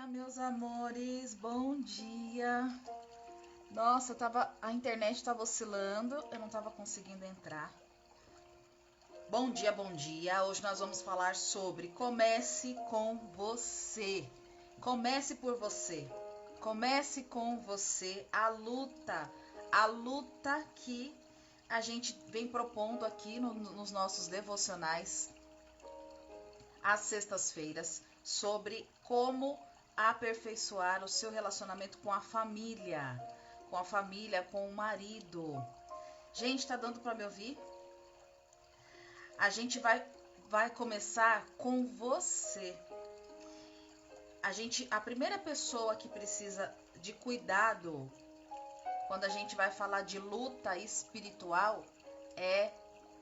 dia, meus amores, bom dia. Nossa, a internet estava oscilando, eu não estava conseguindo entrar. Bom dia, bom dia. Hoje nós vamos falar sobre comece com você. Comece por você. Comece com você a luta que a gente vem propondo aqui nos nossos devocionais às sextas-feiras sobre como aperfeiçoar o seu relacionamento com a família, com o marido. Gente, tá dando para me ouvir? A gente vai começar com você. A primeira pessoa que precisa de cuidado quando a gente vai falar de luta espiritual é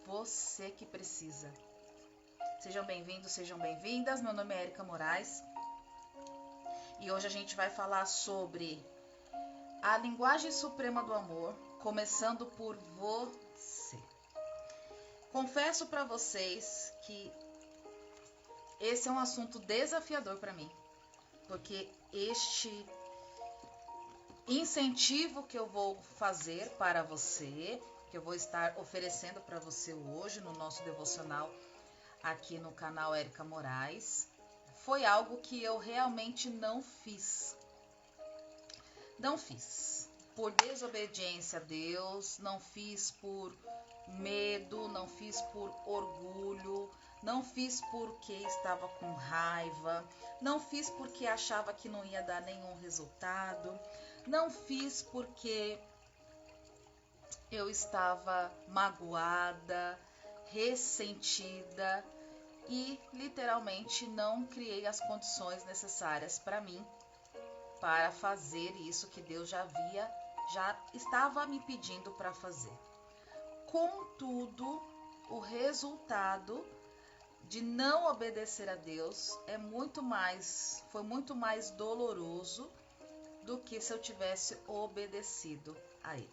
você que precisa. Sejam bem-vindos, sejam bem-vindas. Meu nome é Érica Moraes e hoje a gente vai falar sobre a linguagem suprema do amor, começando por você. Confesso para vocês que esse é um assunto desafiador para mim, porque este incentivo que eu vou fazer para você, que eu vou estar oferecendo para você hoje no nosso devocional aqui no canal Érica Moraes, foi algo que eu realmente não fiz. Não fiz por desobediência a Deus, não fiz por medo, não fiz por orgulho, não fiz porque estava com raiva, não fiz porque achava que não ia dar nenhum resultado, não fiz porque eu estava magoada, ressentida e literalmente não criei as condições necessárias para mim para fazer isso que Deus já estava me pedindo para fazer. Contudo, o resultado de não obedecer a Deus foi muito mais doloroso do que se eu tivesse obedecido a Ele.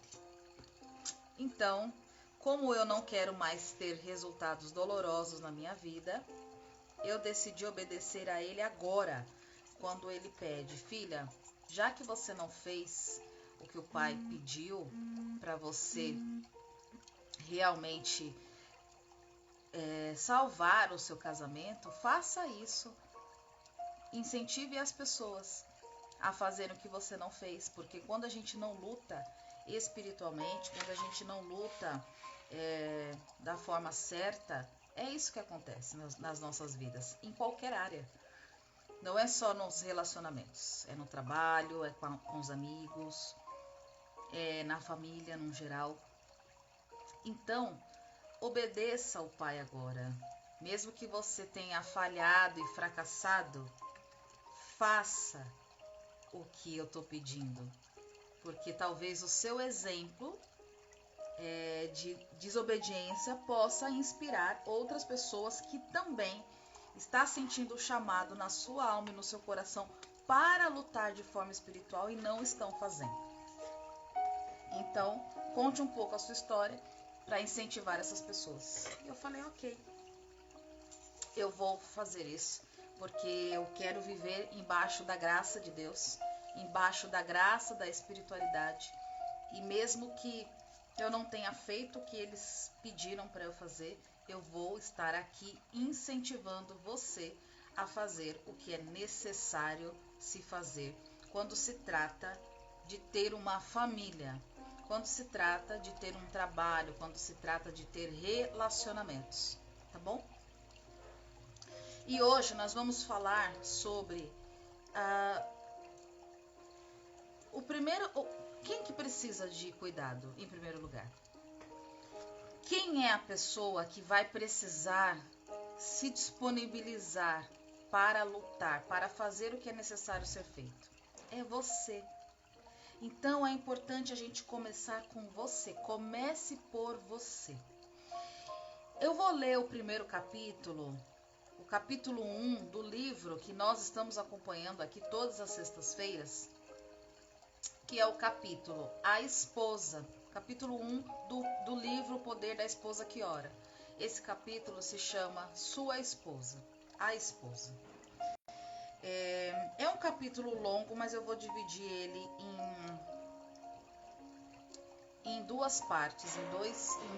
Então, como eu não quero mais ter resultados dolorosos na minha vida, eu decidi obedecer a Ele agora, quando Ele pede: filha, já que você não fez o que o Pai pediu para você realmente salvar o seu casamento, faça isso. Incentive as pessoas a fazer o que você não fez, porque quando a gente não luta espiritualmente, quando a gente não luta da forma certa, é isso que acontece nas nossas vidas, em qualquer área. Não é só nos relacionamentos, é no trabalho, é com os amigos, é na família no geral. Então, obedeça ao Pai agora. Mesmo que você tenha falhado e fracassado, faça o que eu estou pedindo. Porque talvez o seu exemplo de desobediência possa inspirar outras pessoas que também estão sentindo o chamado na sua alma e no seu coração para lutar de forma espiritual e não estão fazendo. Então, conte um pouco a sua história para incentivar essas pessoas. E eu falei, ok, eu vou fazer isso, porque eu quero viver embaixo da graça de Deus, embaixo da graça da espiritualidade. E mesmo que eu não tenha feito o que eles pediram para eu fazer, eu vou estar aqui incentivando você a fazer o que é necessário se fazer quando se trata de ter uma família, quando se trata de ter um trabalho, quando se trata de ter relacionamentos, tá bom? E hoje nós vamos falar sobre quem que precisa de cuidado em primeiro lugar? Quem é a pessoa que vai precisar se disponibilizar para lutar, para fazer o que é necessário ser feito? É você. Então é importante a gente começar com você. Comece por você. Eu vou ler o primeiro capítulo, o capítulo 1 do livro que nós estamos acompanhando aqui todas as sextas-feiras, que é o capítulo A Esposa, capítulo 1 do livro O Poder da Esposa que Ora. Esse capítulo se chama Sua Esposa, a Esposa. É um capítulo longo, mas eu vou dividir ele em duas partes, em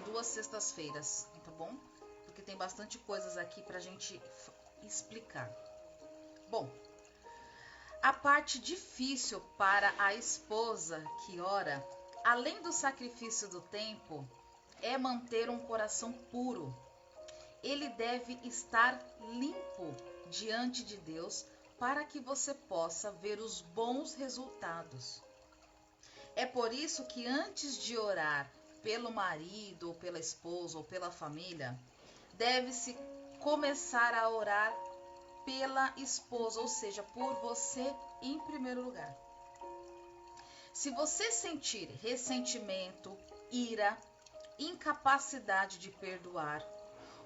duas sextas-feiras, tá bom? Porque tem bastante coisas aqui pra gente explicar. Bom, a parte difícil para a esposa que ora, além do sacrifício do tempo, é manter um coração puro. Ele deve estar limpo diante de Deus para que você possa ver os bons resultados. É por isso que antes de orar pelo marido, ou pela esposa, ou pela família, deve-se começar a orar pela esposa, ou seja, por você em primeiro lugar. Se você sentir ressentimento, ira, incapacidade de perdoar,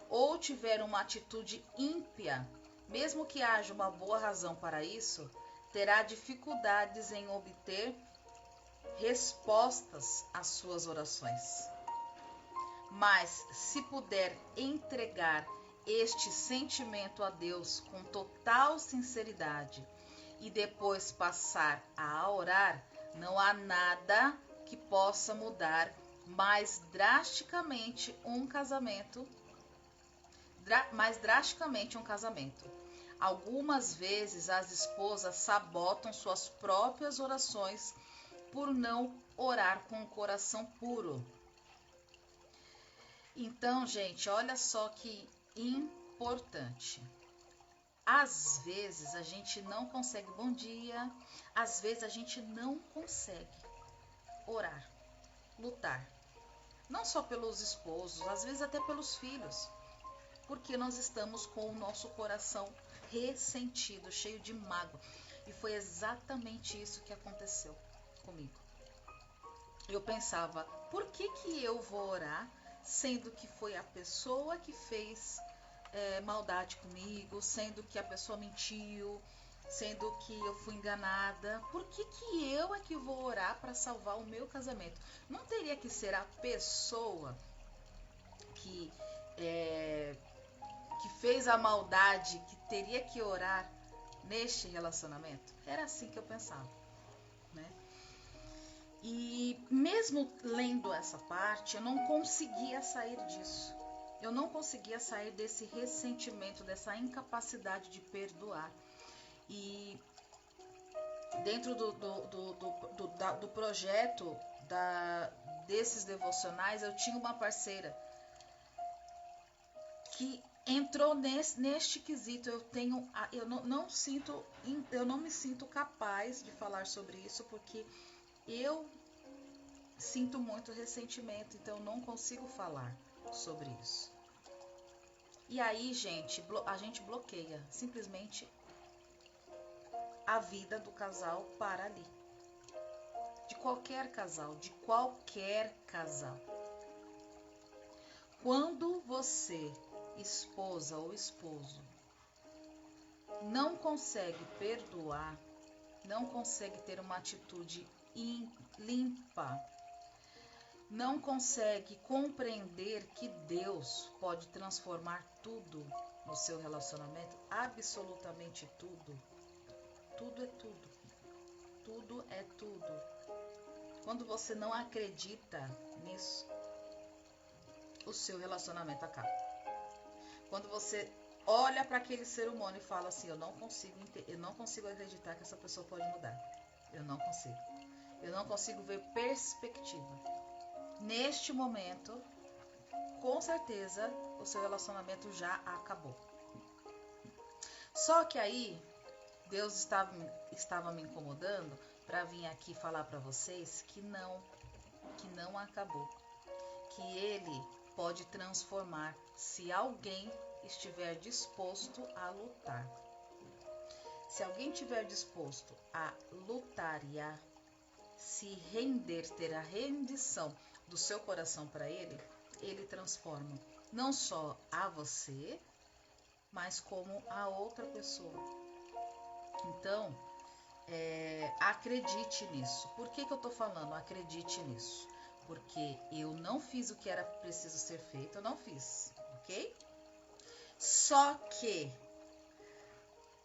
ou tiver uma atitude ímpia, mesmo que haja uma boa razão para isso, terá dificuldades em obter respostas às suas orações. Mas se puder entregar este sentimento a Deus com total sinceridade e depois passar a orar, não há nada que possa mudar mais drasticamente um casamento. Algumas vezes as esposas sabotam suas próprias orações por não orar com o coração puro. Então, gente, olha só que importante. Às vezes a gente não consegue, bom dia, às vezes a gente não consegue orar, lutar. Não só pelos esposos, às vezes até pelos filhos. Porque nós estamos com o nosso coração ressentido, cheio de mágoa. E foi exatamente isso que aconteceu comigo. Eu pensava, por que eu vou orar, sendo que foi a pessoa que fez maldade comigo, sendo que a pessoa mentiu, sendo que eu fui enganada? Por que eu é que vou orar para salvar o meu casamento? Não teria que ser a pessoa que fez a maldade que teria que orar neste relacionamento? Era assim que eu pensava, né? E mesmo lendo essa parte, eu não conseguia sair disso. Eu não conseguia sair desse ressentimento, dessa incapacidade de perdoar. E dentro do projeto desses devocionais, eu tinha uma parceira que entrou neste quesito. Eu não me sinto capaz de falar sobre isso, porque eu sinto muito ressentimento, então eu não consigo falar sobre isso. E aí, gente, a gente bloqueia simplesmente a vida do casal para ali. De qualquer casal, Quando você, esposa ou esposo, não consegue perdoar, não consegue ter uma atitude limpa, não consegue compreender que Deus pode transformar tudo no seu relacionamento, absolutamente tudo. Tudo é tudo. Tudo é tudo. Quando você não acredita nisso, o seu relacionamento acaba. Quando você olha para aquele ser humano e fala assim, eu não consigo acreditar que essa pessoa pode mudar. Eu não consigo ver perspectiva. Neste momento, com certeza, o seu relacionamento já acabou. Só que aí, Deus estava me incomodando para vir aqui falar para vocês que não acabou. Que Ele pode transformar se alguém estiver disposto a lutar. Se alguém estiver disposto a lutar e a se render, ter a rendição do seu coração para Ele, Ele transforma não só a você, mas como a outra pessoa. Então, acredite nisso. Por que eu tô falando acredite nisso? Porque eu não fiz o que era preciso ser feito, eu não fiz, ok? Só que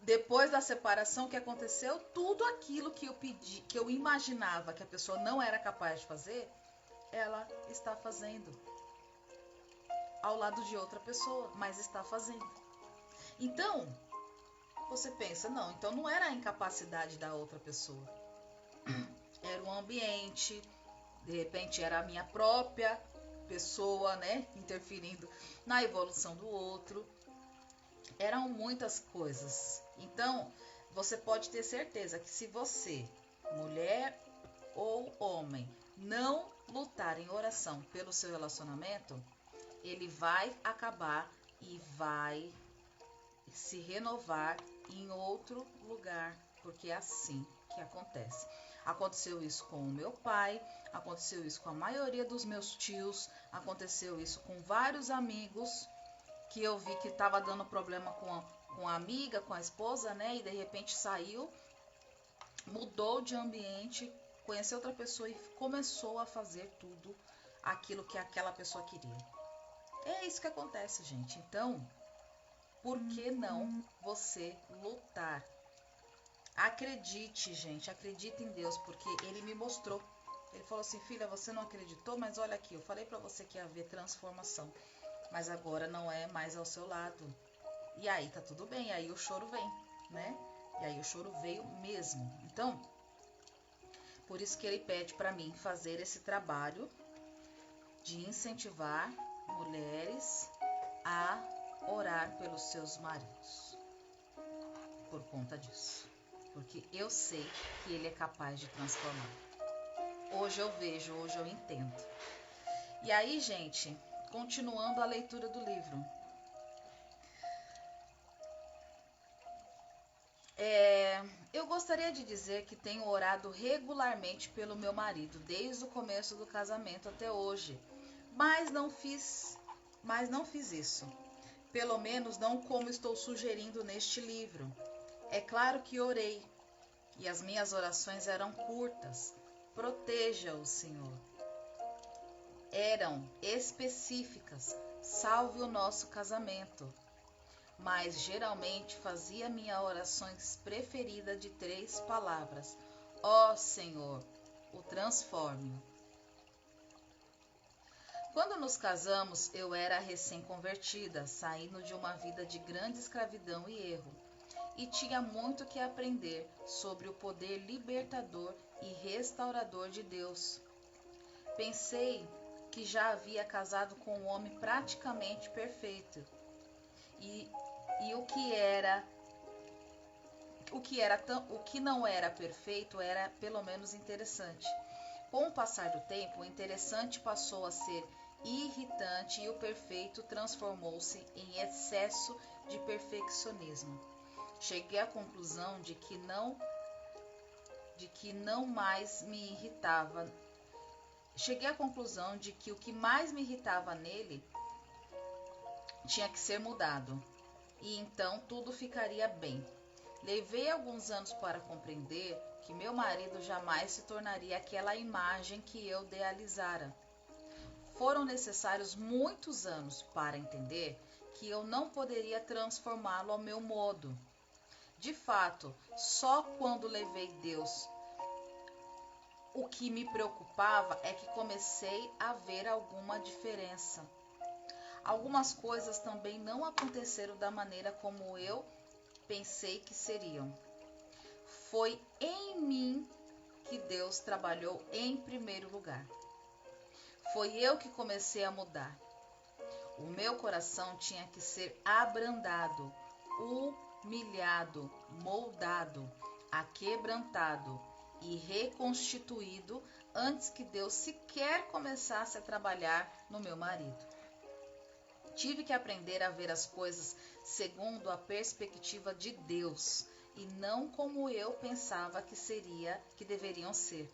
depois da separação, que aconteceu, tudo aquilo que eu pedi, que eu imaginava que a pessoa não era capaz de fazer, ela está fazendo ao lado de outra pessoa, mas está fazendo. Então, você pensa, não, então não era a incapacidade da outra pessoa, era o ambiente, de repente era a minha própria pessoa, né, interferindo na evolução do outro. Eram muitas coisas. Então, você pode ter certeza que se você, mulher ou homem, não lutar em oração pelo seu relacionamento, ele vai acabar e vai se renovar em outro lugar, porque é assim que acontece. Aconteceu isso com o meu pai, aconteceu isso com a maioria dos meus tios, aconteceu isso com vários amigos que eu vi que estava dando problema com a amiga, com a esposa, né? E de repente saiu, mudou de ambiente, conheceu outra pessoa e começou a fazer tudo aquilo que aquela pessoa queria. É isso que acontece, gente. Então, por que não você lutar? Acredite, gente, acredite em Deus, porque Ele me mostrou. Ele falou assim, filha, você não acreditou, mas olha aqui, eu falei para você que ia haver transformação, mas agora não é mais ao seu lado. E aí tá tudo bem, aí o choro vem, né? E aí o choro veio mesmo. Então, por isso que Ele pede para mim fazer esse trabalho de incentivar mulheres a orar pelos seus maridos. Por conta disso. Porque eu sei que Ele é capaz de transformar. Hoje eu vejo, hoje eu entendo. E aí, gente, continuando a leitura do livro. Eu gostaria de dizer que tenho orado regularmente pelo meu marido, desde o começo do casamento até hoje. Mas não fiz isso. Pelo menos não como estou sugerindo neste livro. É claro que orei, e as minhas orações eram curtas. Proteja-o, Senhor. Eram específicas. Salve o nosso casamento. Mas geralmente fazia minha oração preferida de 3 palavras. Ó Senhor, o transforme. Quando nos casamos, eu era recém-convertida, saindo de uma vida de grande escravidão e erro. E tinha muito que aprender sobre o poder libertador e restaurador de Deus. Pensei que já havia casado com um homem praticamente perfeito. E o que não era perfeito era pelo menos interessante. Com o passar do tempo, o interessante passou a ser irritante e o perfeito transformou-se em excesso de perfeccionismo. Cheguei à conclusão de que não mais me irritava. Cheguei à conclusão de que o que mais me irritava nele tinha que ser mudado, e então tudo ficaria bem. Levei alguns anos para compreender que meu marido jamais se tornaria aquela imagem que eu idealizara. Foram necessários muitos anos para entender que eu não poderia transformá-lo ao meu modo. De fato, só quando levei Deus o que me preocupava é que comecei a ver alguma diferença. Algumas coisas também não aconteceram da maneira como eu pensei que seriam. Foi em mim que Deus trabalhou em primeiro lugar. Foi eu que comecei a mudar. O meu coração tinha que ser abrandado, humilhado, moldado, aquebrantado e reconstituído antes que Deus sequer começasse a trabalhar no meu marido. Tive que aprender a ver as coisas segundo a perspectiva de Deus e não como eu pensava que deveriam ser.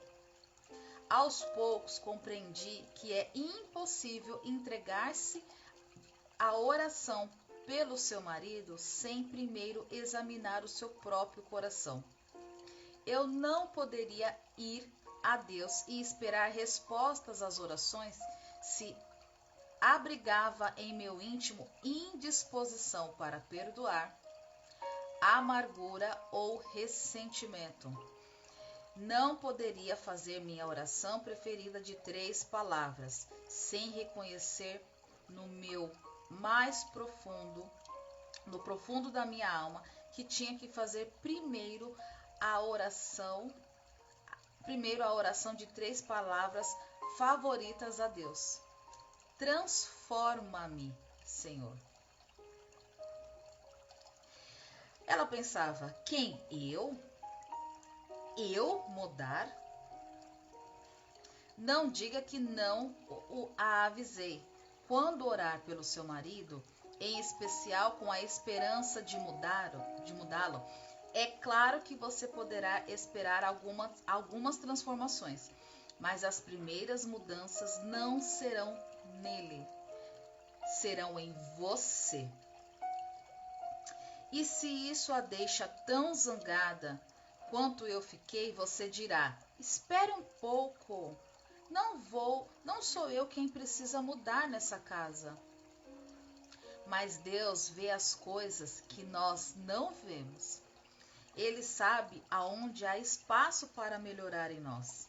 Aos poucos compreendi que é impossível entregar-se à oração pelo seu marido sem primeiro examinar o seu próprio coração. Eu não poderia ir a Deus e esperar respostas às orações se abrigava em meu íntimo indisposição para perdoar, amargura ou ressentimento. Não poderia fazer minha oração preferida de 3 palavras, sem reconhecer no meu mais profundo, no profundo da minha alma, que tinha que fazer primeiro a oração de 3 palavras favoritas a Deus. Transforma-me, Senhor. Ela pensava, quem? Eu? Eu mudar? Não diga que não a avisei. Quando orar pelo seu marido, em especial com a esperança de mudá-lo, é claro que você poderá esperar algumas transformações, mas as primeiras mudanças não serão nele, serão em você. E se isso a deixa tão zangada quanto eu fiquei, você dirá, espere um pouco, não sou eu quem precisa mudar nessa casa. Mas Deus vê as coisas que nós não vemos. Ele sabe aonde há espaço para melhorar em nós.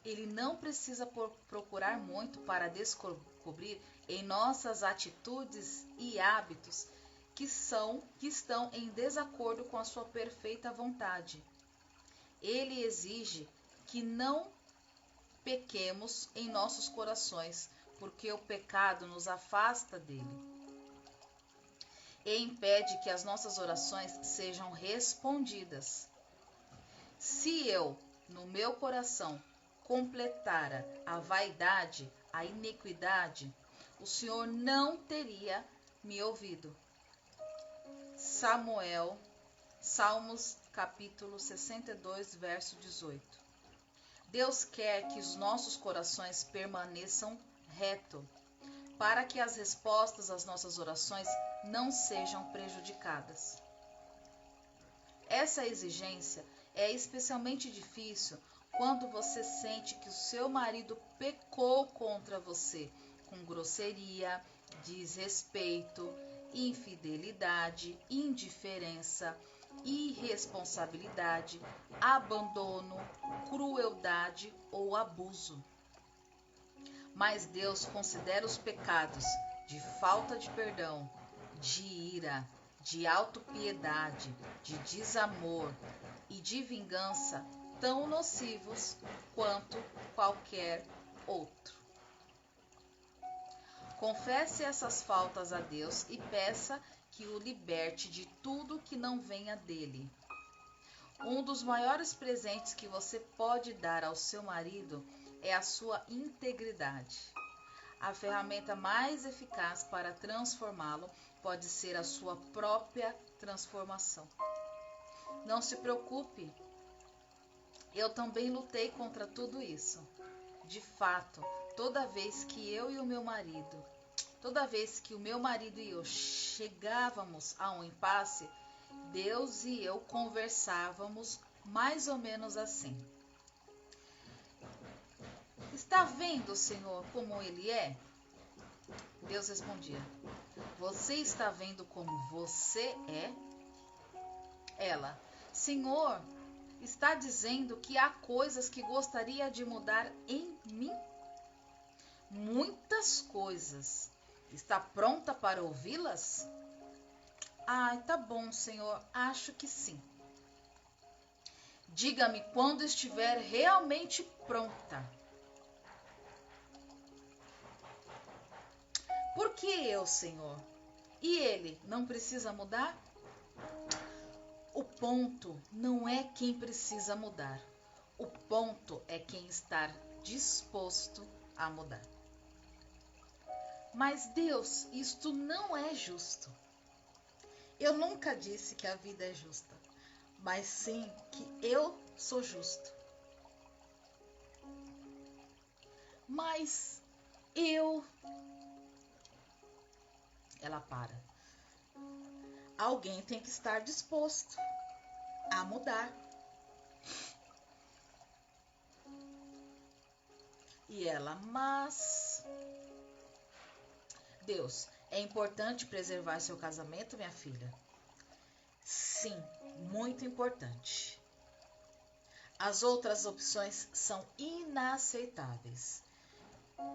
Ele não precisa procurar muito para descobrir em nossas atitudes e hábitos que estão em desacordo com a sua perfeita vontade. Ele exige que não pequemos em nossos corações, porque o pecado nos afasta dele e impede que as nossas orações sejam respondidas. Se eu, no meu coração, completara a vaidade, a iniquidade, o Senhor não teria me ouvido. Salmos capítulo 62, verso 18. Deus quer que os nossos corações permaneçam retos, para que as respostas às nossas orações não sejam prejudicadas. Essa exigência é especialmente difícil quando você sente que o seu marido pecou contra você com grosseria, desrespeito, infidelidade, indiferença, irresponsabilidade, abandono, crueldade ou abuso. Mas Deus considera os pecados de falta de perdão, de ira, de autopiedade, de desamor e de vingança tão nocivos quanto qualquer outro. Confesse essas faltas a Deus e peça que o liberte de tudo que não venha dele. Um dos maiores presentes que você pode dar ao seu marido é a sua integridade. A ferramenta mais eficaz para transformá-lo pode ser a sua própria transformação. Não se preocupe, eu também lutei contra tudo isso. De fato, toda vez que o meu marido e eu chegávamos a um impasse, Deus e eu conversávamos mais ou menos assim. Está vendo, Senhor, como ele é? Deus respondia, você está vendo como você é? Ela, Senhor, está dizendo que há coisas que gostaria de mudar em mim? Muitas coisas. Está pronta para ouvi-las? Tá bom, Senhor, acho que sim. Diga-me quando estiver realmente pronta. Por que eu, Senhor? E ele não precisa mudar? O ponto não é quem precisa mudar. O ponto é quem está disposto a mudar. Mas Deus, isto não é justo. Eu nunca disse que a vida é justa, mas sim que eu sou justo. Mas ela para. Alguém tem que estar disposto a mudar. E ela, mas Deus, é importante preservar seu casamento, minha filha. Sim, muito importante. As outras opções são inaceitáveis.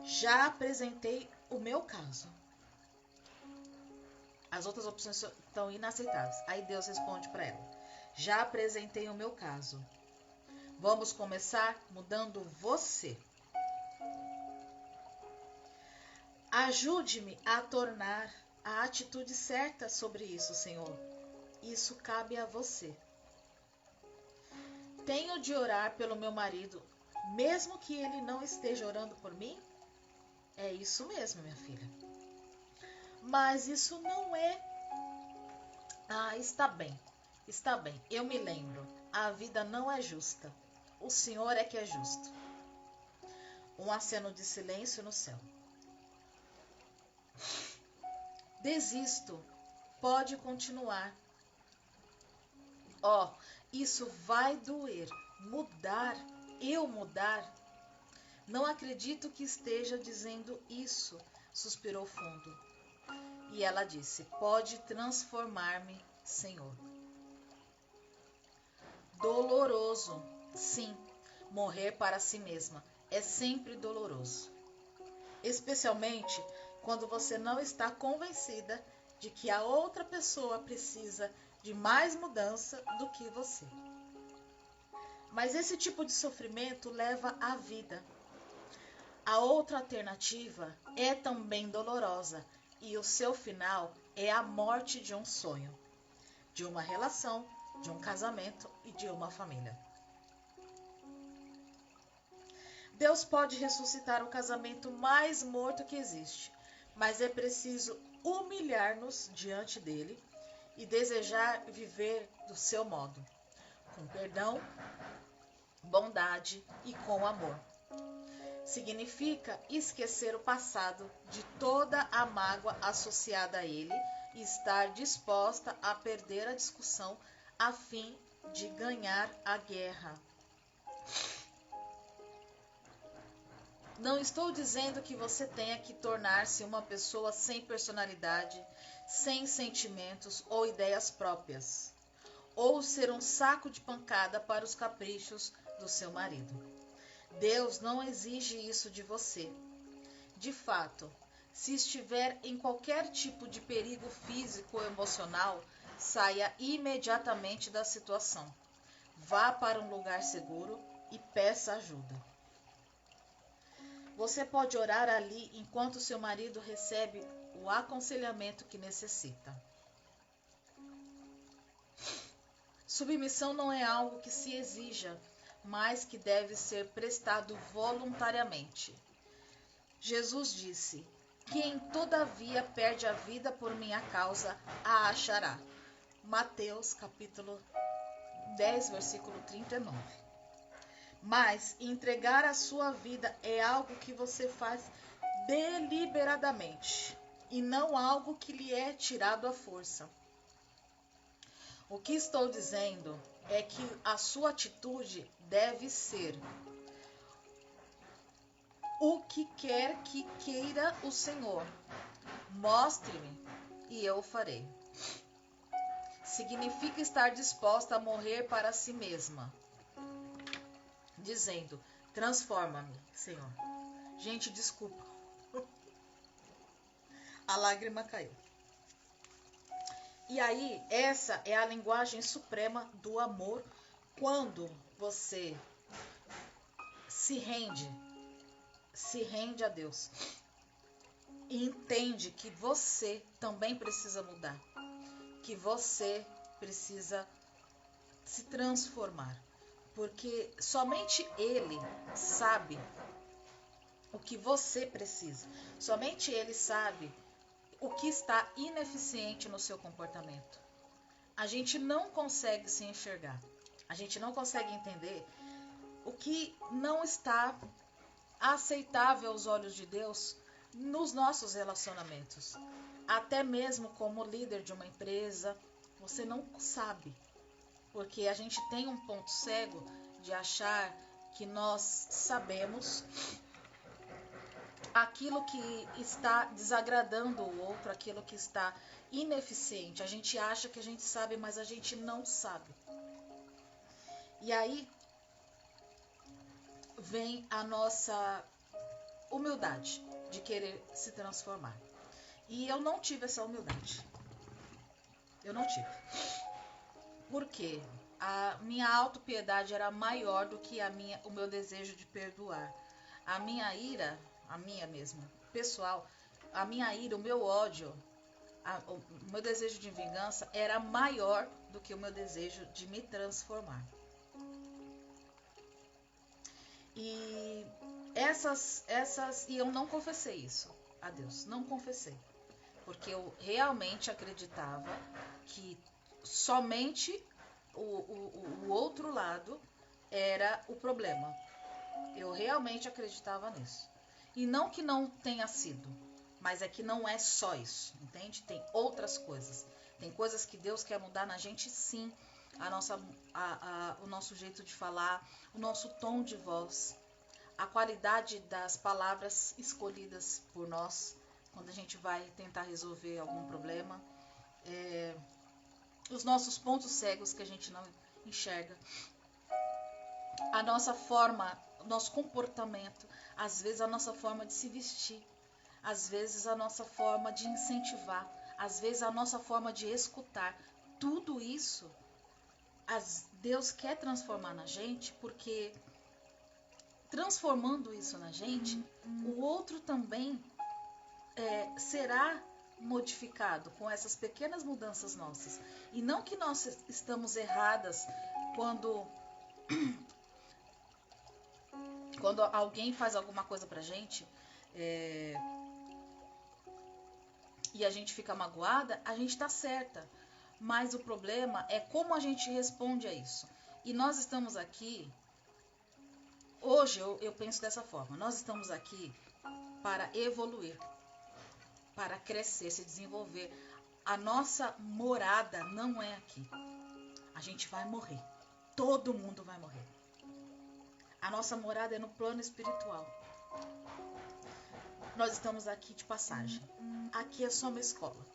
Já apresentei o meu caso. As outras opções estão inaceitáveis. Aí Deus responde para ela: já apresentei o meu caso. Vamos começar mudando você. Ajude-me a tornar a atitude certa sobre isso, Senhor. Isso cabe a você. Tenho de orar pelo meu marido, mesmo que ele não esteja orando por mim? É isso mesmo, minha filha. Mas isso não é... Ah, está bem. Está bem, eu me lembro. A vida não é justa. O Senhor é que é justo. Um aceno de silêncio no céu. Desisto. Pode continuar. Ó, isso vai doer. Mudar. Eu mudar. Não acredito que esteja dizendo isso, suspirou fundo. E ela disse: pode transformar-me, Senhor. Doloroso. Sim, morrer para si mesma é sempre doloroso. Especialmente quando você não está convencida de que a outra pessoa precisa de mais mudança do que você. Mas esse tipo de sofrimento leva à vida. A outra alternativa é também dolorosa e o seu final é a morte de um sonho, de uma relação, de um casamento e de uma família. Deus pode ressuscitar o casamento mais morto que existe, mas é preciso humilhar-nos diante dele e desejar viver do seu modo, com perdão, bondade e com amor. Significa esquecer o passado de toda a mágoa associada a ele e estar disposta a perder a discussão a fim de ganhar a guerra. Não estou dizendo que você tenha que tornar-se uma pessoa sem personalidade, sem sentimentos ou ideias próprias, ou ser um saco de pancada para os caprichos do seu marido. Deus não exige isso de você. De fato, se estiver em qualquer tipo de perigo físico ou emocional, saia imediatamente da situação. Vá para um lugar seguro e peça ajuda. Você pode orar ali enquanto seu marido recebe o aconselhamento que necessita. Submissão não é algo que se exija, mas que deve ser prestado voluntariamente. Jesus disse: quem todavia perde a vida por minha causa, a achará. Mateus capítulo 10, versículo 39. Mas entregar a sua vida é algo que você faz deliberadamente e não algo que lhe é tirado à força. O que estou dizendo é que a sua atitude deve ser o que quer que queira o Senhor. Mostre-me e eu o farei. Significa estar disposta a morrer para si mesma, dizendo: transforma-me, Senhor. Gente, desculpa. A lágrima caiu. E aí, essa é a linguagem suprema do amor, quando você se rende a Deus e entende que você também precisa mudar, que você precisa se transformar, porque somente Ele sabe o que você precisa, somente Ele sabe o que está ineficiente no seu comportamento. A gente não consegue se enxergar, a gente não consegue entender o que não está aceitável aos olhos de Deus nos nossos relacionamentos. Até mesmo como líder de uma empresa, você não sabe, porque a gente tem um ponto cego de achar que nós sabemos aquilo que está desagradando o outro, aquilo que está ineficiente. A gente acha que a gente sabe, mas a gente não sabe. E aí vem a nossa humildade de querer se transformar. E eu não tive essa humildade. Eu não tive. Por quê? A minha autopiedade era maior do que o meu desejo de perdoar. A minha ira, a minha mesma, pessoal, a minha ira, o meu ódio, o meu desejo de vingança era maior do que o meu desejo de me transformar. E e eu não confessei isso a Deus, não confessei. Porque eu realmente acreditava que somente o outro lado era o problema. Eu realmente acreditava nisso. E não que não tenha sido, mas é que não é só isso, entende? Tem outras coisas. Tem coisas que Deus quer mudar na gente, sim. O nosso jeito de falar, o nosso tom de voz, a qualidade das palavras escolhidas por nós quando a gente vai tentar resolver algum problema, os nossos pontos cegos que a gente não enxerga, a nossa forma, o nosso comportamento, às vezes a nossa forma de se vestir, às vezes a nossa forma de incentivar, às vezes a nossa forma de escutar. Tudo isso Deus quer transformar na gente, porque transformando isso na gente, o outro também será modificado com essas pequenas mudanças nossas. E não que nós estamos erradas quando alguém faz alguma coisa pra gente e a gente fica magoada, a gente tá certa. Mas o problema é como a gente responde a isso. E nós estamos aqui, hoje eu penso dessa forma, nós estamos aqui para evoluir, para crescer, se desenvolver. A nossa morada não é aqui. A gente vai morrer. Todo mundo vai morrer. A nossa morada é no plano espiritual. Nós estamos aqui de passagem. Aqui é só uma escola.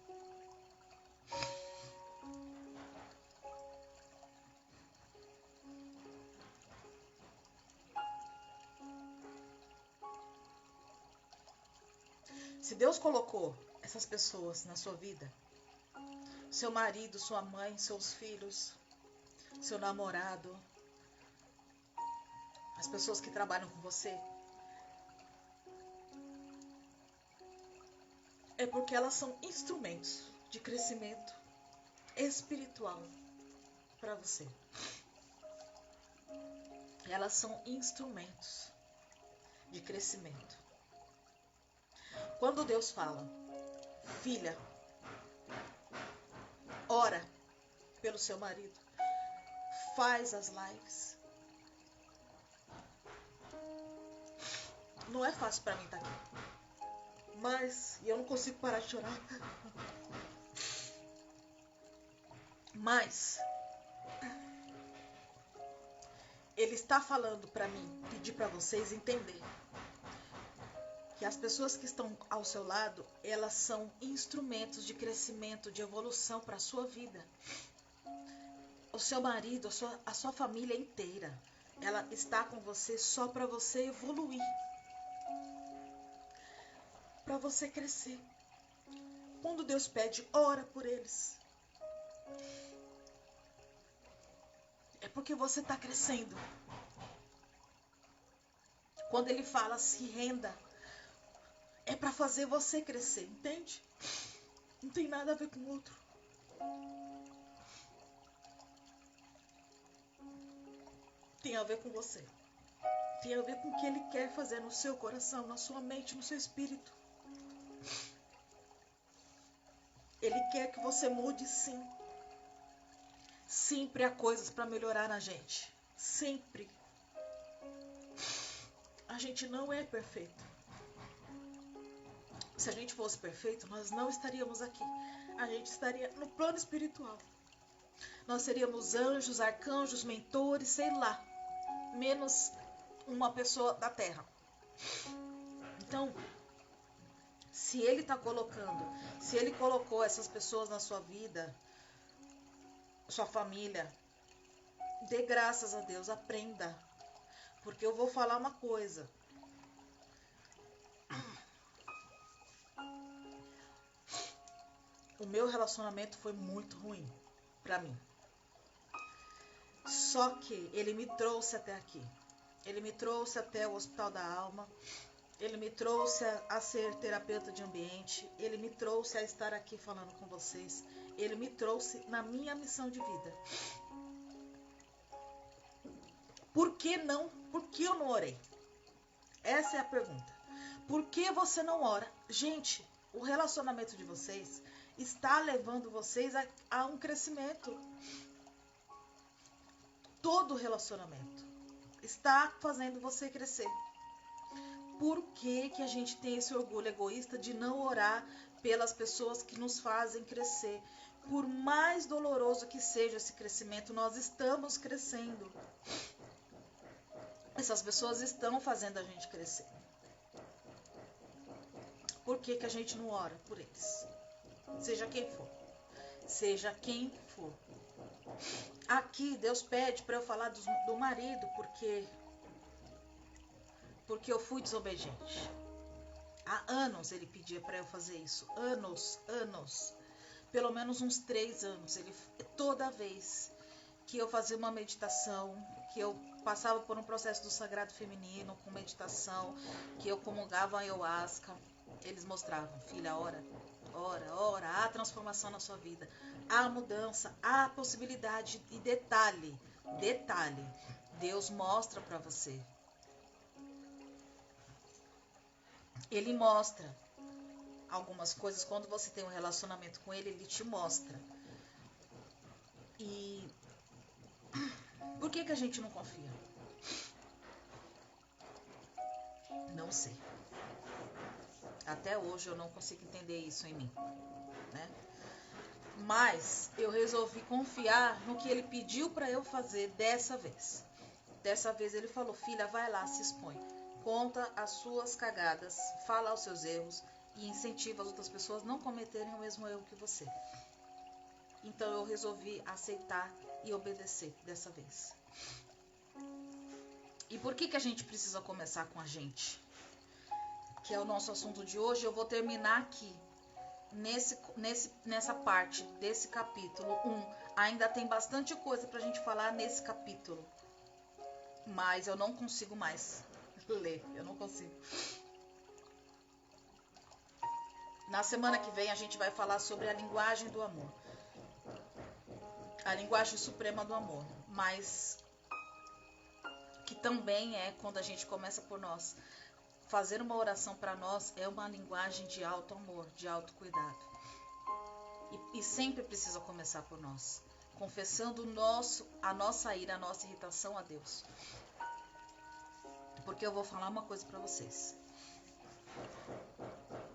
Se Deus colocou essas pessoas na sua vida, seu marido, sua mãe, seus filhos, seu namorado, as pessoas que trabalham com você, é porque elas são instrumentos de crescimento espiritual para você. Elas são instrumentos de crescimento. Quando Deus fala, filha, ora pelo seu marido, faz as lives. Não é fácil para mim estar aqui, mas eu não consigo parar de chorar. Mas Ele está falando para mim, pedir para vocês entender que as pessoas que estão ao seu lado, elas são instrumentos de crescimento, de evolução para a sua vida. O seu marido, a sua família inteira, ela está com você só para você evoluir, para você crescer. Quando Deus pede, ora por eles, é porque você está crescendo. Quando Ele fala, se renda, é para fazer você crescer, entende? Não tem nada a ver com o outro. Tem a ver com você. Tem a ver com o que Ele quer fazer no seu coração, na sua mente, no seu espírito. Ele quer que você mude, sim. Sempre há coisas para melhorar na gente. Sempre. A gente não é perfeito. Se a gente fosse perfeito, nós não estaríamos aqui. A gente estaria no plano espiritual. Nós seríamos anjos, arcanjos, mentores, sei lá. Menos uma pessoa da terra. Então, Se Ele está colocando, se Ele colocou essas pessoas na sua vida, sua família, dê graças a Deus, aprenda. Porque eu vou falar uma coisa. O meu relacionamento foi muito ruim pra mim. Só que ele me trouxe até aqui. Ele me trouxe até o Hospital da Alma. Ele me trouxe a ser terapeuta de ambiente. Ele me trouxe a estar aqui falando com vocês. Ele me trouxe na minha missão de vida. Por que não? Por que eu não orei? Essa é a pergunta. Por que você não ora? Gente, o relacionamento de vocês está levando vocês a um crescimento. Todo relacionamento está fazendo você crescer. Por que que a gente tem esse orgulho egoísta de não orar pelas pessoas que nos fazem crescer? Por mais doloroso que seja esse crescimento, nós estamos crescendo. Essas pessoas estão fazendo a gente crescer. Por que que a gente não ora por eles? Seja quem for. Seja quem for. Aqui Deus pede para eu falar do marido porque eu fui desobediente. Há anos ele pedia para eu fazer isso. Anos. Pelo menos uns 3 anos. Toda vez que eu fazia uma meditação, que eu passava por um processo do sagrado feminino com meditação, que eu comungava a ayahuasca, eles mostravam: filha, ora, há transformação na sua vida, há mudança, há possibilidade. E detalhe, Deus mostra para você. Ele mostra algumas coisas. Quando você tem um relacionamento com ele, ele te mostra. E por que que a gente não confia? Não sei. Até hoje eu não consigo entender isso em mim, né? Mas eu resolvi confiar no que ele pediu para eu fazer dessa vez. Dessa vez ele falou: filha, vai lá, se expõe. Conta as suas cagadas, fala os seus erros e incentiva as outras pessoas a não cometerem o mesmo erro que você. Então eu resolvi aceitar e obedecer dessa vez. E por que que a gente precisa começar com a gente? Que é o nosso assunto de hoje. Eu vou terminar aqui, nessa parte desse capítulo 1. Ainda tem bastante coisa pra gente falar nesse capítulo. Mas eu não consigo mais ler, eu não consigo. Na semana que vem a gente vai falar sobre a linguagem do amor. A linguagem suprema do amor. Mas que também é quando a gente começa por nós. Fazer uma oração para nós é uma linguagem de alto amor, de alto cuidado. E sempre precisa começar por nós. Confessando a nossa ira, a nossa irritação a Deus. Porque eu vou falar uma coisa para vocês.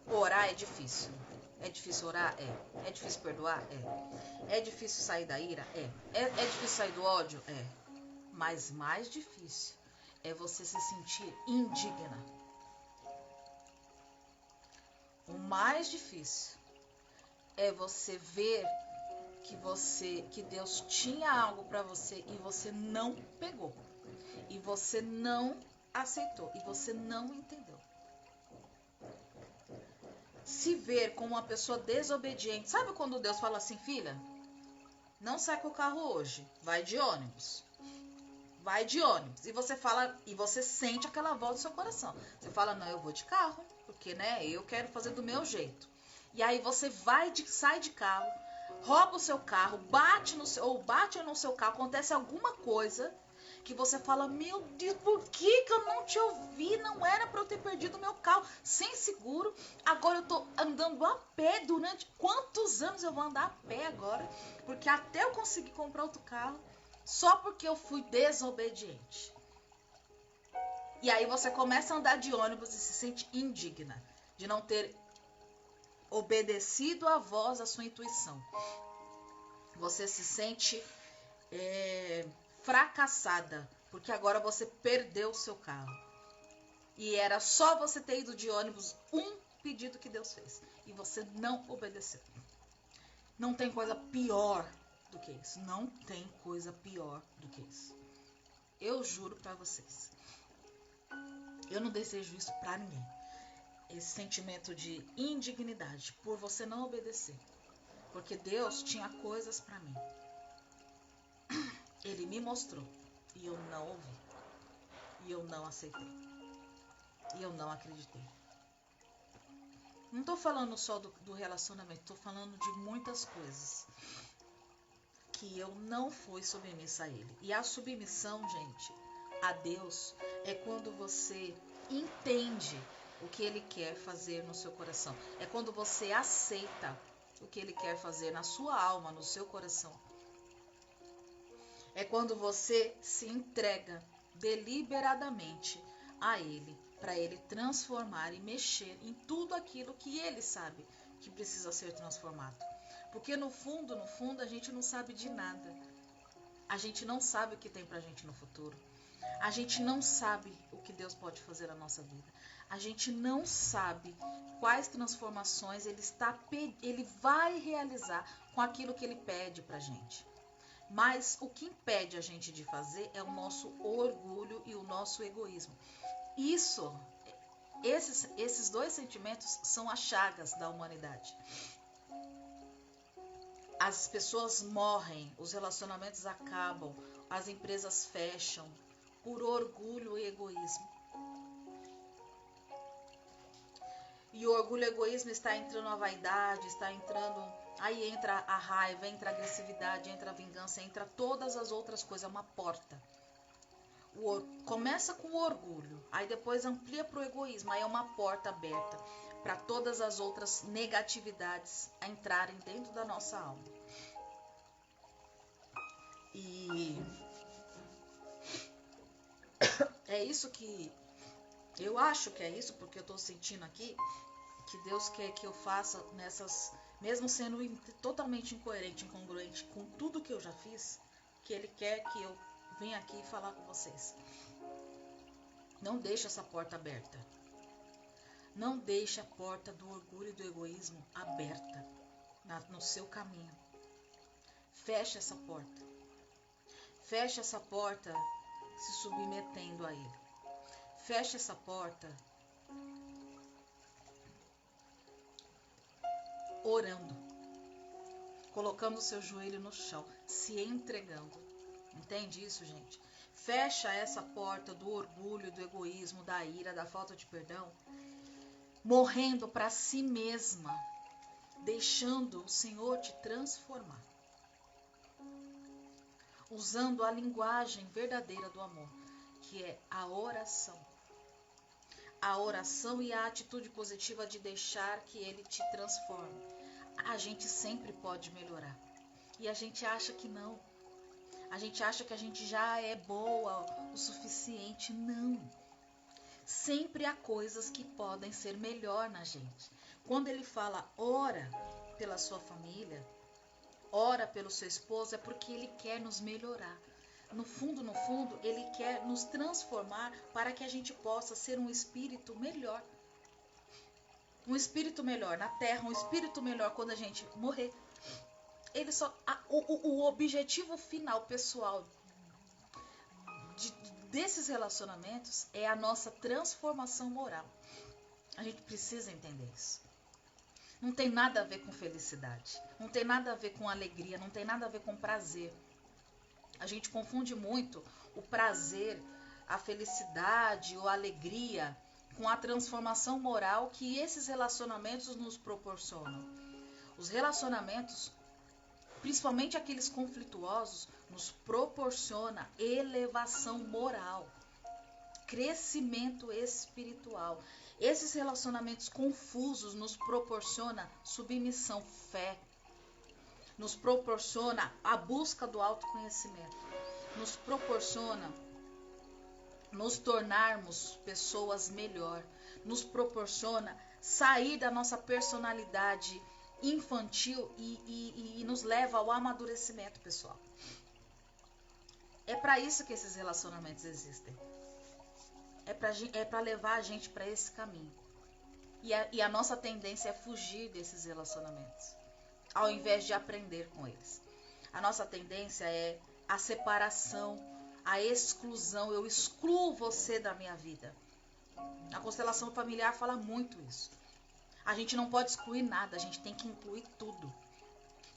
Orar é difícil. É difícil orar? É. É difícil perdoar? É. É difícil sair da ira? É difícil sair do ódio? É. Mas mais difícil é você se sentir indigna. O mais difícil é você ver que Deus tinha algo para você e você não pegou. E você não aceitou. E você não entendeu. Se ver como uma pessoa desobediente. Sabe quando Deus fala assim: filha, não sai com o carro hoje, vai de ônibus. Vai de ônibus. E você fala, e você sente aquela voz do seu coração. Você fala: não, eu vou de carro, porque né, eu quero fazer do meu jeito. E aí você sai de carro, rouba o seu carro, bate no seu carro, acontece alguma coisa que você fala: meu Deus, por que eu não te ouvi? Não era para eu ter perdido o meu carro sem seguro. Agora eu tô andando a pé. Durante quantos anos eu vou andar a pé agora? Porque até eu conseguir comprar outro carro, só porque eu fui desobediente. E aí você começa a andar de ônibus e se sente indigna de não ter obedecido à voz da sua intuição. Você se sente fracassada, porque agora você perdeu o seu carro. E era só você ter ido de ônibus um pedido que Deus fez e você não obedeceu. Não tem coisa pior do que isso. Não tem coisa pior do que isso. Eu juro pra vocês. Eu não desejo isso pra ninguém. Esse sentimento de indignidade por você não obedecer. Porque Deus tinha coisas pra mim. Ele me mostrou. E eu não ouvi. E eu não aceitei. E eu não acreditei. Não tô falando só do relacionamento. Tô falando de muitas coisas. Que eu não fui submissa a Ele. E a submissão, gente, a Deus é quando você entende o que Ele quer fazer no seu coração. É quando você aceita o que Ele quer fazer na sua alma, no seu coração. É quando você se entrega deliberadamente a Ele, para Ele transformar e mexer em tudo aquilo que Ele sabe que precisa ser transformado. Porque no fundo, a gente não sabe de nada. A gente não sabe o que tem pra gente no futuro. A gente não sabe o que Deus pode fazer na nossa vida. A gente não sabe quais transformações Ele vai realizar com aquilo que Ele pede pra gente. Mas o que impede a gente de fazer é o nosso orgulho e o nosso egoísmo. Esses dois sentimentos são as chagas da humanidade. As pessoas morrem, os relacionamentos acabam, as empresas fecham por orgulho e egoísmo. E o orgulho e o egoísmo está entrando a vaidade, está entrando... Aí entra a raiva, entra a agressividade, entra a vingança, entra todas as outras coisas, é uma porta. Começa com o orgulho, aí depois amplia para o egoísmo, aí é uma porta aberta para todas as outras negatividades entrarem dentro da nossa alma. E é isso que... Eu acho que é isso, porque eu estou sentindo aqui que Deus quer que eu faça nessas... Mesmo sendo totalmente incoerente, incongruente com tudo que eu já fiz, que Ele quer que eu venha aqui falar com vocês. Não deixe essa porta aberta. Não deixe a porta do orgulho e do egoísmo aberta no seu caminho. Feche essa porta. Feche essa porta se submetendo a Ele. Feche essa porta orando, colocando o seu joelho no chão, se entregando. Entende isso, gente? Fecha essa porta do orgulho, do egoísmo, da ira, da falta de perdão, morrendo para si mesma, deixando o Senhor te transformar, usando a linguagem verdadeira do amor, que é a oração. A oração e a atitude positiva de deixar que Ele te transforme. A gente sempre pode melhorar. E a gente acha que não. A gente acha que a gente já é boa o suficiente. Não. Sempre há coisas que podem ser melhor na gente. Quando Ele fala, ora pela sua família, ora pelo seu esposo, é porque Ele quer nos melhorar. No fundo, Ele quer nos transformar para que a gente possa ser um espírito melhor. Um espírito melhor na terra, um espírito melhor quando a gente morrer. O objetivo final, pessoal, desses relacionamentos é a nossa transformação moral. A gente precisa entender isso. Não tem nada a ver com felicidade, não tem nada a ver com alegria, não tem nada a ver com prazer. A gente confunde muito o prazer, a felicidade ou a alegria com a transformação moral que esses relacionamentos nos proporcionam. Os relacionamentos, principalmente aqueles conflituosos, nos proporciona elevação moral, crescimento espiritual. Esses relacionamentos confusos nos proporciona submissão, fé, nos proporciona a busca do autoconhecimento, nos proporciona nos tornarmos pessoas melhor, nos proporciona sair da nossa personalidade infantil e nos leva ao amadurecimento pessoal. É para isso que esses relacionamentos existem. É para levar a gente para esse caminho. E a nossa tendência é fugir desses relacionamentos, ao invés de aprender com eles. A nossa tendência é a separação, a exclusão. Eu excluo você da minha vida. A constelação familiar fala muito isso. A gente não pode excluir nada, a gente tem que incluir tudo.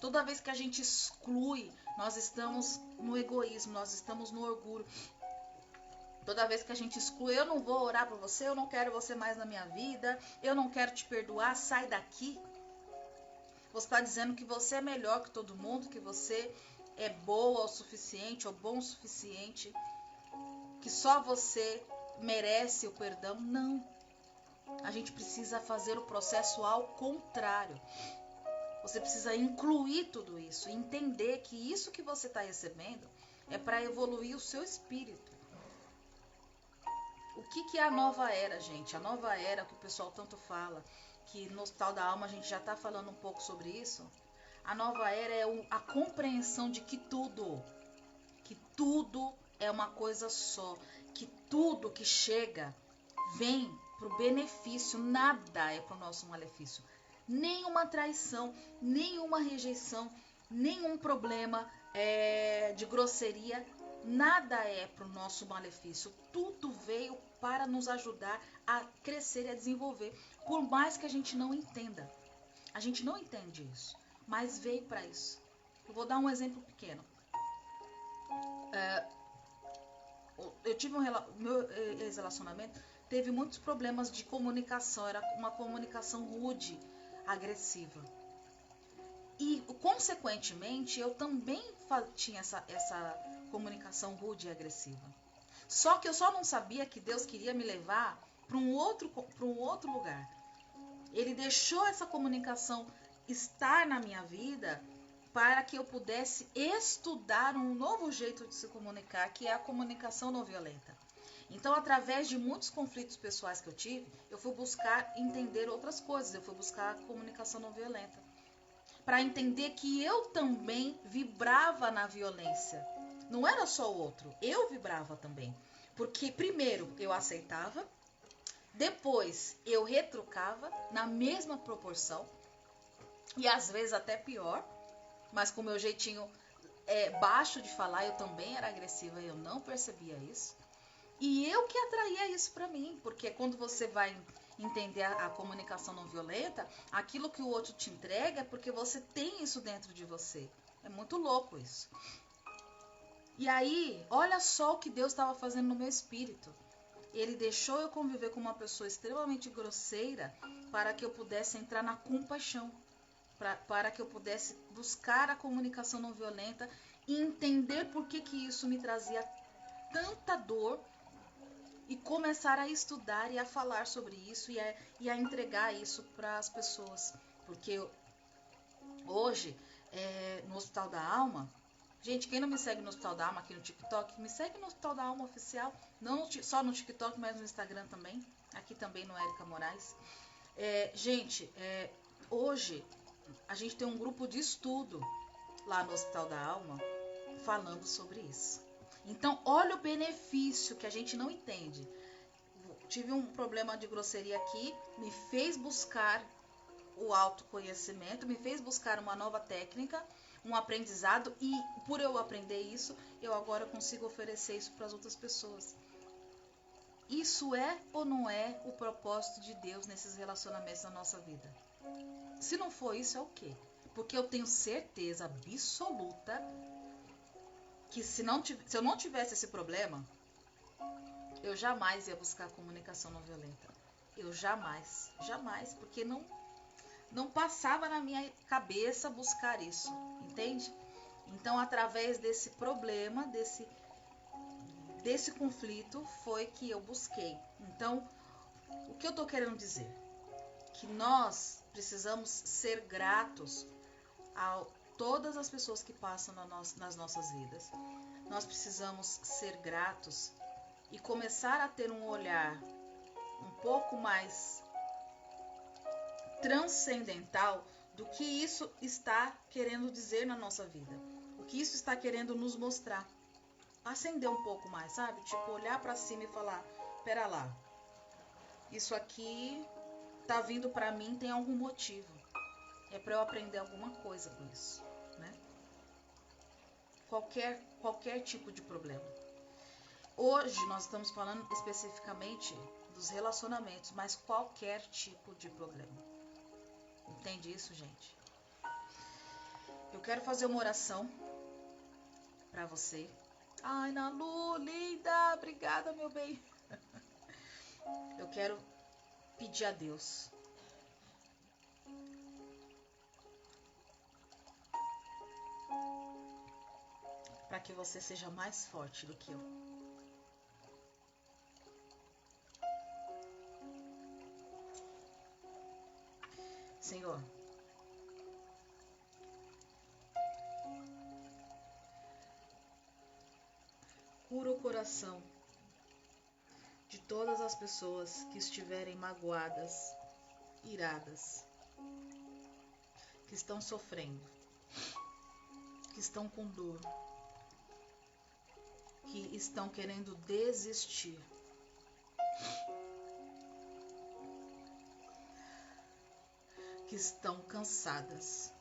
Toda vez que a gente exclui, nós estamos no egoísmo, nós estamos no orgulho. Toda vez que a gente exclui, eu não vou orar por você, eu não quero você mais na minha vida, eu não quero te perdoar, sai daqui. Você está dizendo que você é melhor que todo mundo, que você é boa o suficiente ou bom o suficiente, que só você merece o perdão. Não. A gente precisa fazer o processo ao contrário. Você precisa incluir tudo isso, entender que isso que você está recebendo é para evoluir o seu espírito. O que é a nova era, gente? A nova era que o pessoal tanto fala, que no Hospital da Alma a gente já está falando um pouco sobre isso. A nova era é a compreensão de que tudo é uma coisa só, que tudo que chega vem para o benefício, nada é para o nosso malefício. Nenhuma traição, nenhuma rejeição, nenhum problema de grosseria, nada é para o nosso malefício. Tudo veio para nos ajudar a crescer e a desenvolver, por mais que a gente não entenda. A gente não entende isso, mas veio para isso. Eu vou dar um exemplo pequeno. Eu tive meu ex-relacionamento teve muitos problemas de comunicação, era uma comunicação rude, agressiva. E, consequentemente, eu também tinha essa comunicação rude e agressiva. Só que eu só não sabia que Deus queria me levar para um outro lugar. Ele deixou essa comunicação estar na minha vida para que eu pudesse estudar um novo jeito de se comunicar, que é a comunicação não violenta. Então, através de muitos conflitos pessoais que eu tive, eu fui buscar entender outras coisas, eu fui buscar a comunicação não violenta. Para entender que eu também vibrava na violência. Não era só o outro, eu vibrava também. Porque primeiro eu aceitava, depois eu retrucava na mesma proporção, e às vezes até pior, mas com o meu jeitinho baixo de falar, eu também era agressiva e eu não percebia isso. E eu que atraía isso para mim, porque quando você vai entender a comunicação não violenta, aquilo que o outro te entrega é porque você tem isso dentro de você. É muito louco isso. E aí, olha só o que Deus estava fazendo no meu espírito. Ele deixou eu conviver com uma pessoa extremamente grosseira para que eu pudesse entrar na compaixão, para que eu pudesse buscar a comunicação não violenta e entender por que isso me trazia tanta dor, e começar a estudar e a falar sobre isso e a entregar isso para as pessoas. Porque hoje, no Hospital da Alma, gente, quem não me segue no Hospital da Alma aqui no TikTok, me segue no Hospital da Alma Oficial, não só no TikTok, mas no Instagram também, aqui também no Érica Moraes. Gente, hoje a gente tem um grupo de estudo lá no Hospital da Alma falando sobre isso. Então, olha o benefício que a gente não entende. Tive um problema de grosseria aqui, me fez buscar o autoconhecimento, me fez buscar uma nova técnica, um aprendizado, e por eu aprender isso, eu agora consigo oferecer isso para as outras pessoas. Isso é ou não é o propósito de Deus nesses relacionamentos na nossa vida? Se não for isso, é o quê? Porque eu tenho certeza absoluta que se eu não tivesse esse problema, eu jamais ia buscar comunicação não violenta. Eu jamais, porque não passava na minha cabeça buscar isso, entende? Então, através desse problema, desse conflito, foi que eu busquei. Então, o que eu tô querendo dizer? Que nós precisamos ser gratos a todas as pessoas que passam nas nossas vidas. Nós precisamos ser gratos e começar a ter um olhar um pouco mais transcendental do que isso está querendo dizer na nossa vida. O que isso está querendo nos mostrar. Acender um pouco mais, sabe? Tipo, olhar para cima e falar, pera lá, isso aqui tá vindo para mim tem algum motivo. É para eu aprender alguma coisa com isso, né? Qualquer tipo de problema. Hoje nós estamos falando especificamente dos relacionamentos, mas qualquer tipo de problema. Entende isso, gente? Eu quero fazer uma oração para você. Ai, Nalu, linda, obrigada, meu bem. Eu quero pedir a Deus para que você seja mais forte do que eu. Senhor, cura o coração de todas as pessoas que estiverem magoadas, iradas, que estão sofrendo, que estão com dor, que estão querendo desistir. Que estão cansadas.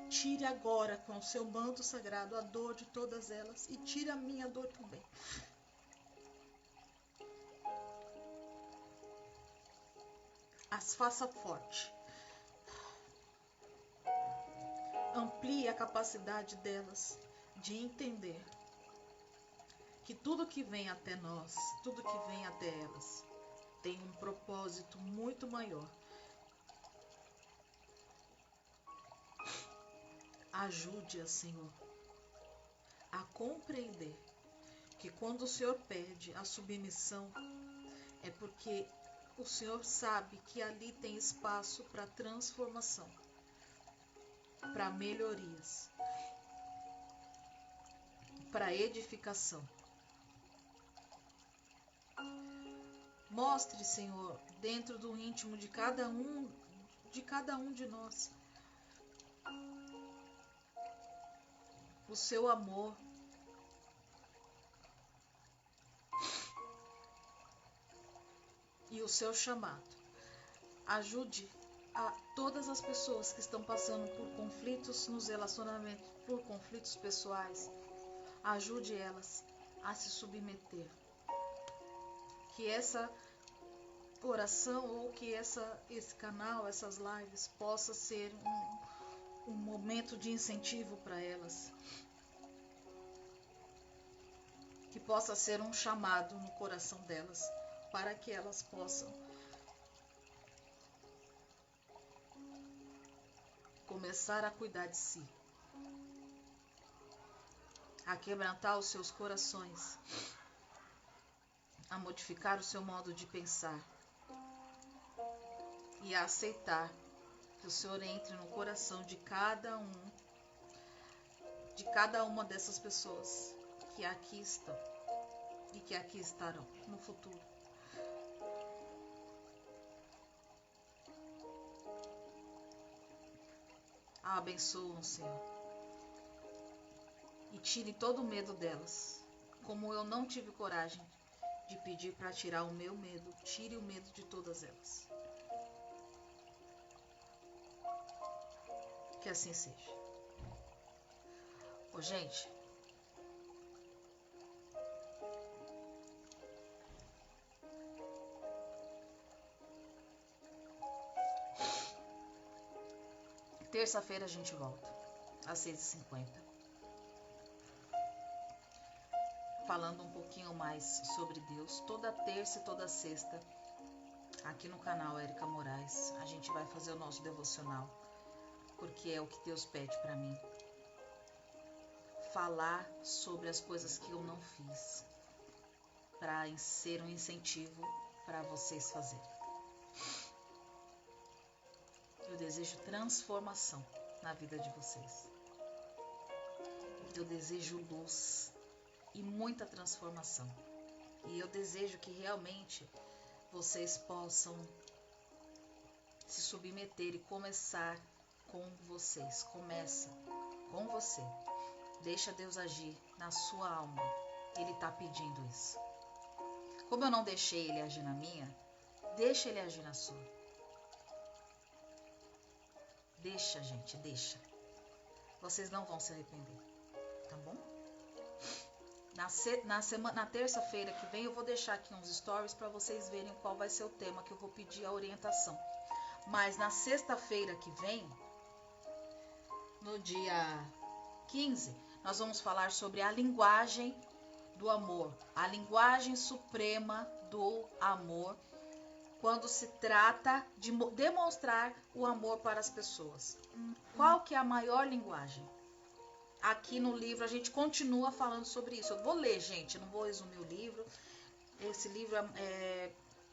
Tire agora com o seu manto sagrado a dor de todas elas e tire a minha dor também. As faça forte. Amplie a capacidade delas de entender que tudo que vem até nós, tudo que vem até elas, tem um propósito muito maior. Ajude-as, Senhor, a compreender que quando o Senhor pede a submissão, é porque o Senhor sabe que ali tem espaço para transformação, para melhorias, para edificação. Mostre, Senhor, dentro do íntimo de cada um de nós, o seu amor, e o seu chamado. Ajude a todas as pessoas que estão passando por conflitos nos relacionamentos, por conflitos pessoais. Ajude elas a se submeter. Que essa oração ou que esse canal, essas lives, possa ser um momento de incentivo para elas. Que possa ser um chamado no coração delas, para que elas possam começar a cuidar de si, a quebrantar os seus corações, a modificar o seu modo de pensar e a aceitar que o Senhor entre no coração de cada uma dessas pessoas que aqui estão e que aqui estarão no futuro. A abençoam, Senhor, e tire todo o medo delas, como eu não tive coragem de pedir para tirar o meu medo. Tire o medo de todas elas. Que assim seja. Ô, gente, terça-feira a gente volta, às 6h50, falando um pouquinho mais sobre Deus. Toda terça e toda sexta, aqui no canal Érica Moraes, a gente vai fazer o nosso devocional, porque é o que Deus pede para mim. Falar sobre as coisas que eu não fiz, para ser um incentivo para vocês fazerem. Eu desejo transformação na vida de vocês. Eu desejo luz e muita transformação. E eu desejo que realmente vocês possam se submeter e começar com vocês. Começa com você. Deixa Deus agir na sua alma. Ele está pedindo isso. Como eu não deixei Ele agir na minha, Deixa ele agir na sua. Deixa, gente, deixa. Vocês não vão se arrepender, tá bom? Na terça-feira que vem eu vou deixar aqui uns stories para vocês verem qual vai ser o tema que eu vou pedir a orientação. Mas na sexta-feira que vem, no dia 15, nós vamos falar sobre a linguagem do amor, a linguagem suprema do amor, quando se trata de demonstrar o amor para as pessoas. Qual que é a maior linguagem? Aqui no livro a gente continua falando sobre isso. Eu vou ler, gente, eu não vou resumir o livro. Esse livro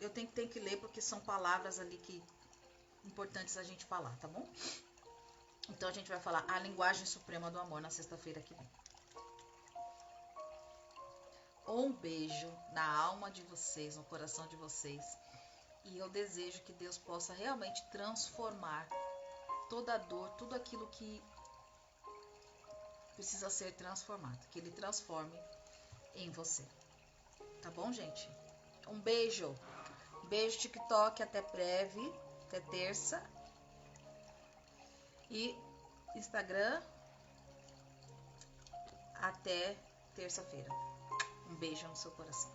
eu tenho que ler porque são palavras ali que importantes a gente falar, tá bom? Então a gente vai falar a linguagem suprema do amor na sexta-feira que vem. Um beijo na alma de vocês, no coração de vocês. E eu desejo que Deus possa realmente transformar toda a dor, tudo aquilo que precisa ser transformado. Que Ele transforme em você. Tá bom, gente? Um beijo. Beijo, TikTok. Até breve. Até terça. E Instagram. Até terça-feira. Um beijo no seu coração.